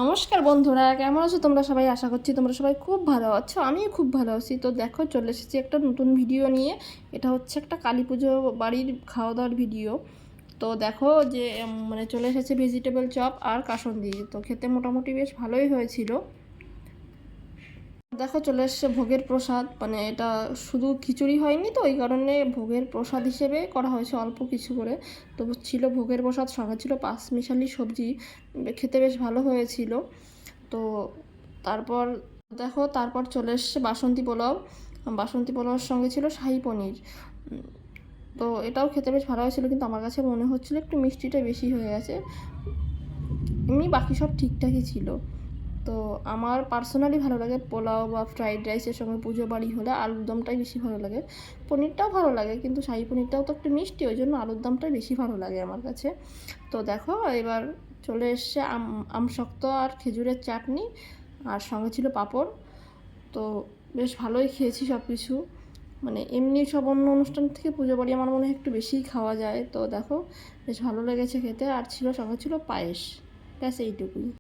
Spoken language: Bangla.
নমস্কার বন্ধুরা, কেমন আছো তোমরা সবাই? আশা করছি তোমরা সবাই খুব ভালো আছো। আমিও খুব ভালো আছি। তো দেখো, চলে এসেছি একটা নতুন ভিডিও নিয়ে। এটা হচ্ছে একটা কালী পুজো বাড়ির খাওয়া দাওয়ার ভিডিও। তো দেখো যে চলে এসেছে ভেজিটেবল চপ আর কাসুন্দি। তো খেতে মোটামুটি বেশ ভালোই হয়েছিল। দেখো, চলে এসছে ভোগের প্রসাদ। এটা শুধু খিচুড়ি হয়নি, তো ওই কারণে ভোগের প্রসাদ হিসেবে করা হয়েছে অল্প কিছু করে। তো ছিল ভোগের প্রসাদ, সঙ্গে ছিল পাঁচমিশালি সবজি। খেতে বেশ ভালো হয়েছিল। তো তারপর তারপর চলে এসছে বাসন্তী পোলাও। বাসন্তী পোলাওর সঙ্গে ছিল শাহী পনির। তো এটাও খেতে বেশ ভালো হয়েছিল, কিন্তু আমার কাছে মনে হচ্ছিলো একটু মিষ্টিটা বেশি হয়ে গেছে। এমনি বাকি সব ঠিকঠাকই ছিল। তো আমার পার্সোনালি ভালো লাগে পোলাও বা ফ্রাইড রাইসের সঙ্গে পুজো বাড়ি হলে আলুর দমটাই বেশি ভালো লাগে। পনিরটাও ভালো লাগে, কিন্তু শাহী পনিরটাও তো একটু মিষ্টি, ওই জন্য আলুর দমটাই বেশি ভালো লাগে আমার কাছে। তো দেখো, এবার চলে এসছে আমশক্ত আর খেজুরের চাটনি, আর সঙ্গে ছিল পাঁপড়। তো বেশ ভালোই খেয়েছি সব কিছু। এমনি সব অন্য অনুষ্ঠান থেকে পুজো বাড়ি আমার মনে হয় একটু বেশিই খাওয়া যায়। তো দেখো, বেশ ভালো লেগেছে খেতে। আর সঙ্গে ছিল পায়েস। ব্যাস এইটুকুই।